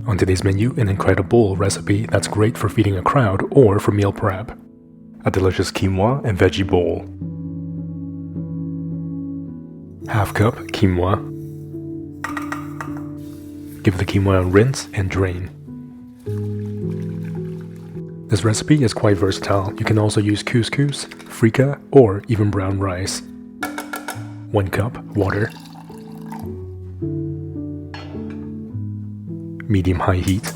On today's menu, an incredible recipe that's great for feeding a crowd or for meal prep. A delicious quinoa and veggie bowl. Half cup quinoa. Give the quinoa a rinse and drain. This recipe is quite versatile. You can also use couscous, FREEKEH, or even brown rice. 1 cup water. Medium-high heat.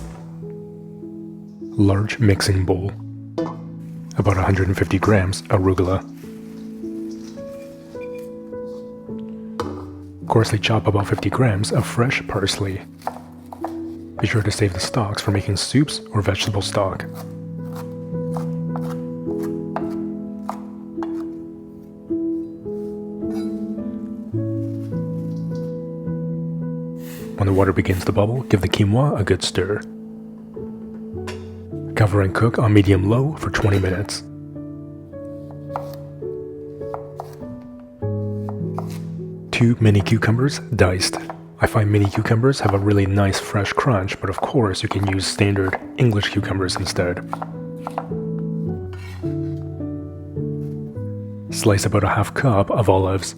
Large mixing bowl. About 150 grams arugula. Coarsely chop about 50 grams of fresh parsley. Be sure to save the stalks for making soups or vegetable stock. When the water begins to bubble, give the quinoa a good stir. Cover and cook on medium-low for 20 minutes. Two mini cucumbers diced. I find mini cucumbers have a really nice fresh crunch, but of course you can use standard English cucumbers instead. Slice about a half cup of olives.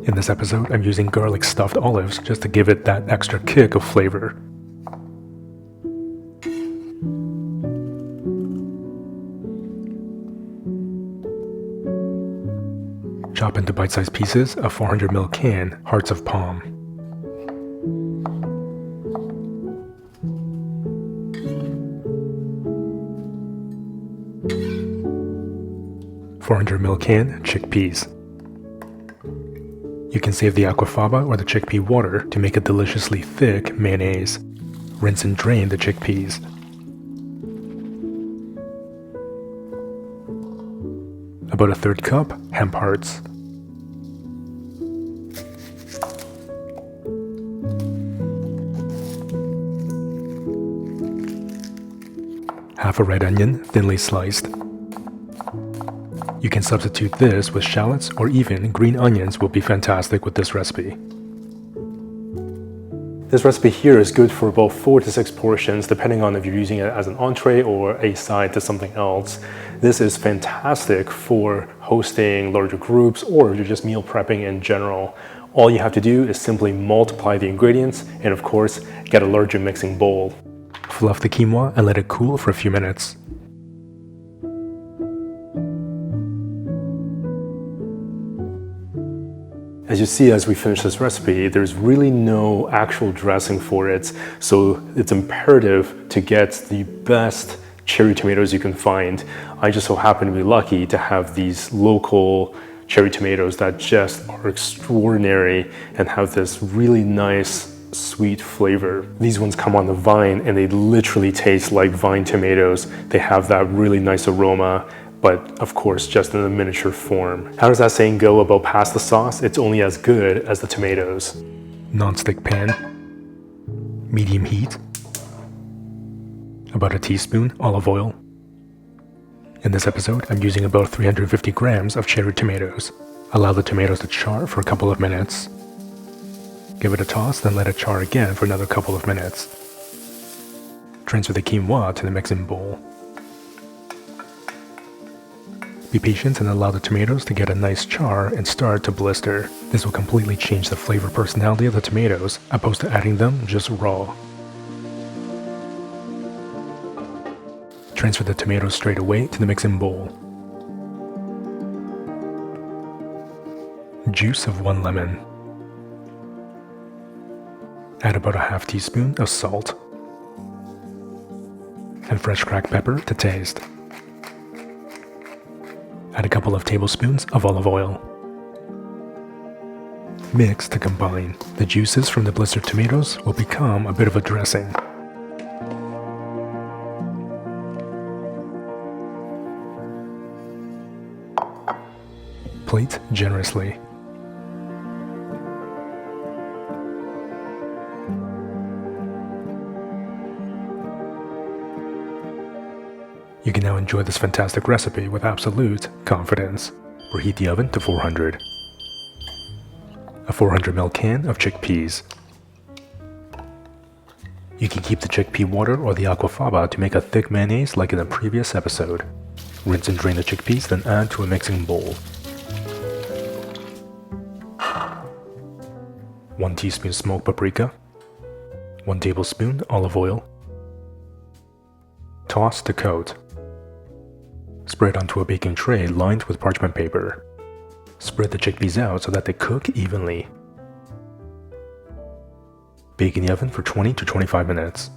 In this episode, I'm using garlic stuffed olives just to give it that extra kick of flavor. Chop into bite-sized pieces a 400ml can, hearts of palm. $400ml can chickpeas. You can save the aquafaba or the chickpea water to make a deliciously thick mayonnaise. Rinse and drain the chickpeas. About a 1/3 cup hemp hearts. Half a red onion, thinly sliced. You can substitute this with shallots, or even green onions will be fantastic with this recipe. This recipe here is good for about 4 to 6 portions, depending on if you're using it as an entree or a side to something else. This is fantastic for hosting larger groups, or you're just meal prepping in general. All you have to do is simply multiply the ingredients and, of course, get a larger mixing bowl. Fluff the quinoa and let it cool for a few minutes. As you see, as we finish this recipe, there's really no actual dressing for it, so it's imperative to get the best cherry tomatoes you can find. I just so happen to be lucky to have these local cherry tomatoes that just are extraordinary and have this really nice sweet flavor. These ones come on the vine and they literally taste like vine tomatoes. They have that really nice aroma, but of course just in a miniature form. How does that saying go about pasta sauce? It's only as good as the tomatoes. Non-stick pan, medium heat, about a teaspoon olive oil. In this episode, I'm using about 350 grams of cherry tomatoes. Allow the tomatoes to char for a couple of minutes. Give it a toss, then let it char again for another couple of minutes. Transfer the quinoa to the mixing bowl. Be patient and allow the tomatoes to get a nice char and start to blister. This will completely change the flavor personality of the tomatoes, opposed to adding them just raw. Transfer the tomatoes straight away to the mixing bowl. Juice of 1 lemon. Add about a half teaspoon of salt. And fresh cracked pepper to taste. Add a couple of tablespoons of olive oil. Mix to combine. The juices from the blistered tomatoes will become a bit of a dressing. Plate generously. You can now enjoy this fantastic recipe with absolute confidence. Preheat the oven to 400. a 400ml can of chickpeas. You can keep the chickpea water or the aquafaba to make a thick mayonnaise like in the previous episode. Rinse and drain the chickpeas, then add to a mixing bowl. 1 teaspoon smoked paprika, 1 tablespoon olive oil. Toss to coat. Spread onto a baking tray lined with parchment paper. Spread the chickpeas out so that they cook evenly. Bake in the oven for 20 to 25 minutes.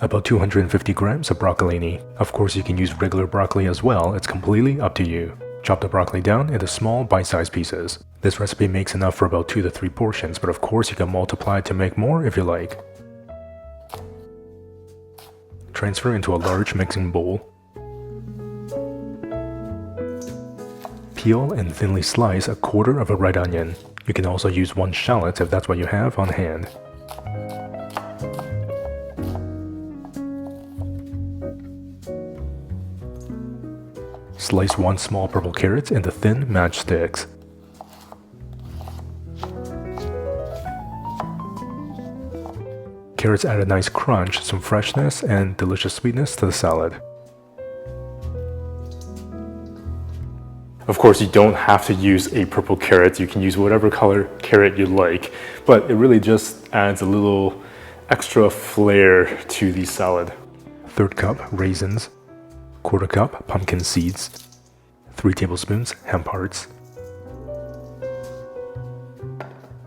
About 250 grams of broccolini. Of course, you can use regular broccoli as well, it's completely up to you. Chop the broccoli down into small bite-sized pieces. This recipe makes enough for about 2 to 3 portions, but of course you can multiply it to make more if you like. Transfer into a large mixing bowl. Peel and thinly slice a quarter of a red onion. You can also use 1 shallot if that's what you have on hand. Slice 1 small purple carrot into thin matchsticks. Carrots add a nice crunch, some freshness, and delicious sweetness to the salad. Of course, you don't have to use a purple carrot. You can use whatever color carrot you like, but it really just adds a little extra flair to the salad. 1/3 cup raisins, 1/4 cup pumpkin seeds, 3 tablespoons hemp hearts.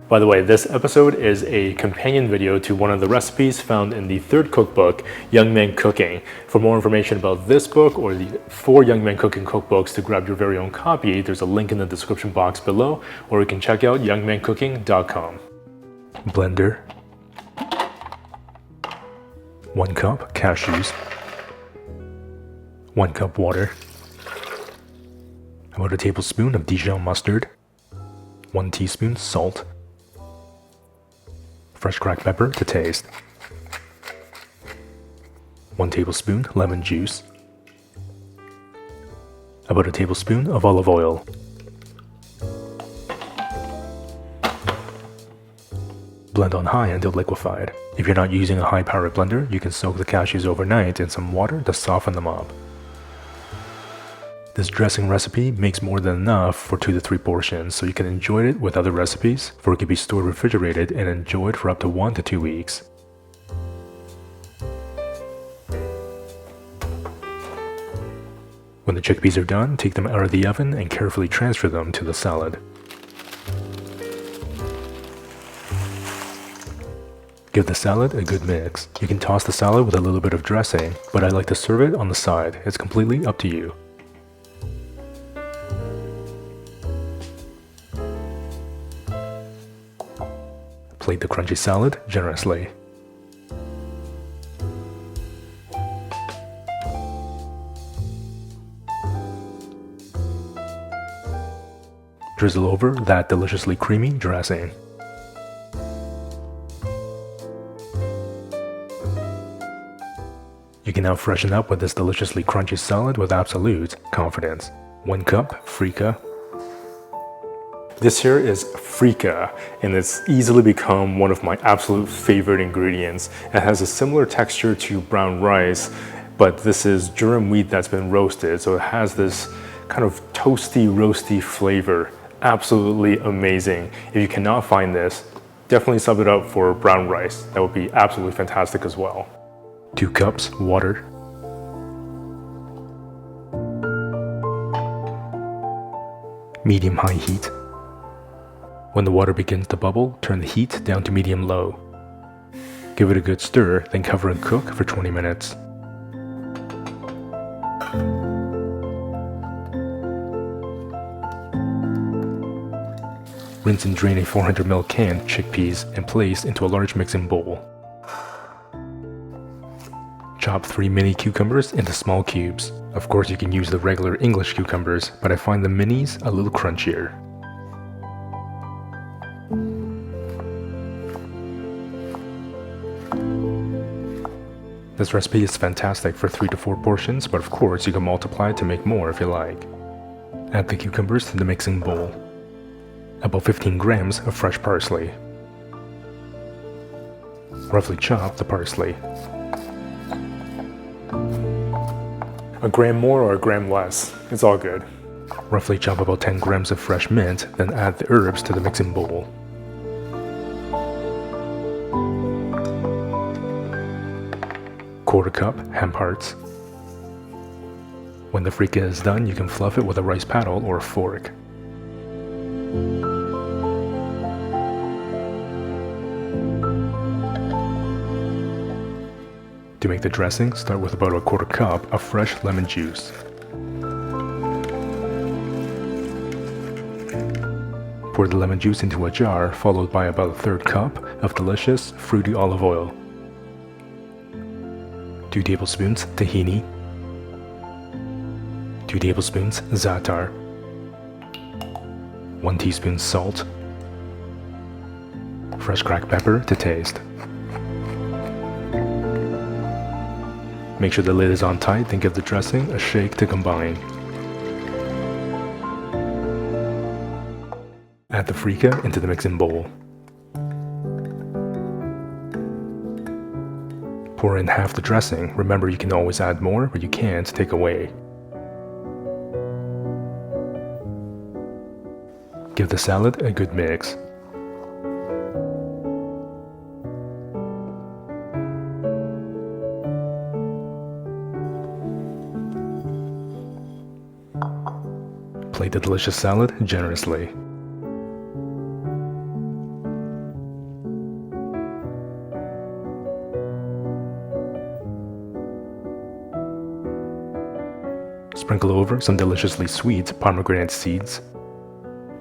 By the way, this episode is a companion video to one of the recipes found in the 3rd cookbook, Young Men Cooking. For more information about this book or the 4 Young Men Cooking cookbooks to grab your very own copy, there's a link in the description box below, or you can check out youngmencooking.com. Blender. 1 cup cashews. 1 cup water. About a tablespoon of Dijon mustard. 1 teaspoon salt. Fresh cracked pepper to taste. 1 tablespoon lemon juice. About a tablespoon of olive oil. Blend on high until liquefied. If you're not using a high-powered blender, you can soak the cashews overnight in some water to soften them up. This dressing recipe makes more than enough for 2 to 3 portions, so you can enjoy it with other recipes, or it can be stored refrigerated and enjoyed for up to 1 to 2 weeks. When the chickpeas are done, take them out of the oven and carefully transfer them to the salad. Give the salad a good mix. You can toss the salad with a little bit of dressing, but I like to serve it on the side. It's completely up to you. Plate the crunchy salad generously. Drizzle over that deliciously creamy dressing. You can now freshen up with this deliciously crunchy salad with absolute confidence. 1 cup FREEKEH. This here is FREEKEH, and it's easily become one of my absolute favorite ingredients. It has a similar texture to brown rice, but this is durum wheat that's been roasted, so it has this kind of toasty, roasty flavor. Absolutely amazing. If you cannot find this, definitely sub it up for brown rice. That would be absolutely fantastic as well. 2 cups water. Medium-high heat. When the water begins to bubble, turn the heat down to medium-low. Give it a good stir, then cover and cook for 20 minutes. Rinse and drain a 400ml can of chickpeas and place into a large mixing bowl. Chop 3 mini cucumbers into small cubes. Of course, you can use the regular English cucumbers, but I find the minis a little crunchier. This recipe is fantastic for 3 to 4 portions, but of course you can multiply it to make more if you like. Add the cucumbers to the mixing bowl. About 15 grams of fresh parsley. Roughly chop the parsley. A gram more or a gram less, it's all good. Roughly chop about 10 grams of fresh mint, then add the herbs to the mixing bowl. Quarter cup ham hearts. When the FREEKEH is done, you can fluff it with a rice paddle or a fork. To make the dressing, start with about a quarter cup of fresh lemon juice. Pour the lemon juice into a jar, followed by about a third cup of delicious fruity olive oil. 2 tablespoons tahini. 2 tablespoons za'atar. 1 teaspoon salt. Fresh cracked pepper to taste. Make sure the lid is on tight, then give the dressing a shake to combine. Add the FREEKEH into the mixing bowl. Pour in half the dressing. Remember, you can always add more, but you can't take away. Give the salad a good mix. Plate the delicious salad generously. Sprinkle over some deliciously sweet pomegranate seeds,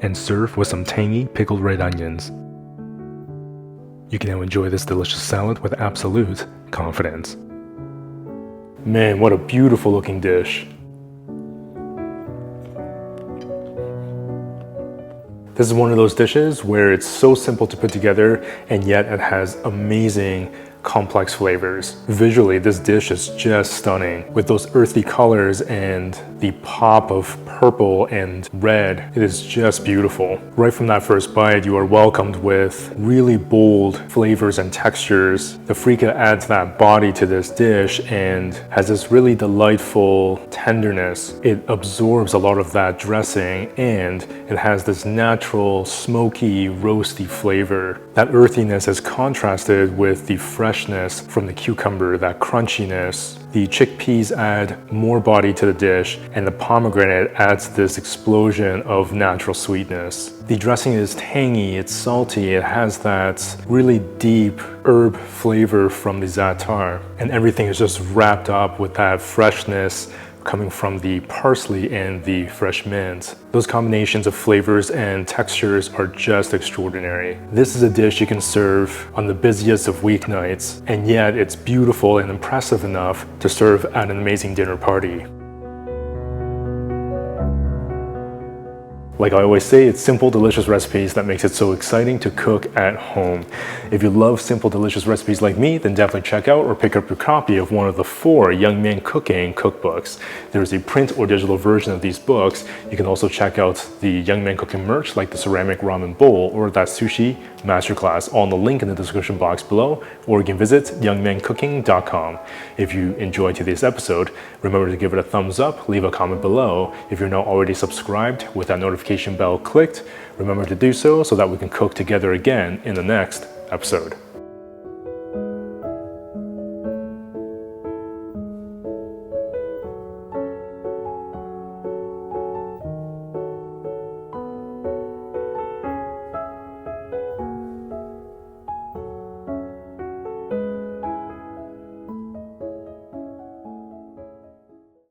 and serve with some tangy pickled red onions. You can now enjoy this delicious salad with absolute confidence. Man, what a beautiful looking dish. This is one of those dishes where it's so simple to put together and yet it has amazing complex flavors. Visually, this dish is just stunning. With those earthy colors and the pop of purple and red, it is just beautiful. Right from that first bite, you are welcomed with really bold flavors and textures. The FREEKEH adds that body to this dish and has this really delightful tenderness. It absorbs a lot of that dressing and it has this natural, smoky, roasty flavor. That earthiness is contrasted with the freshness from the cucumber, that crunchiness. The chickpeas add more body to the dish, and the pomegranate adds this explosion of natural sweetness. The dressing is tangy, it's salty, it has that really deep herb flavor from the za'atar, and everything is just wrapped up with that freshness coming from the parsley and the fresh mint. Those combinations of flavors and textures are just extraordinary. This is a dish you can serve on the busiest of weeknights, and yet it's beautiful and impressive enough to serve at an amazing dinner party. Like I always say, it's simple, delicious recipes that makes it so exciting to cook at home. If you love simple, delicious recipes like me, then definitely check out or pick up your copy of one of the 4 Young Man Cooking cookbooks. There's a print or digital version of these books. You can also check out the Young Man Cooking merch like the ceramic ramen bowl or that sushi masterclass, all in the link in the description box below, or you can visit youngmancooking.com. If you enjoyed today's episode, remember to give it a thumbs up, leave a comment below. If you're not already subscribed with that notification bell clicked, remember to do so that we can cook together again in the next episode.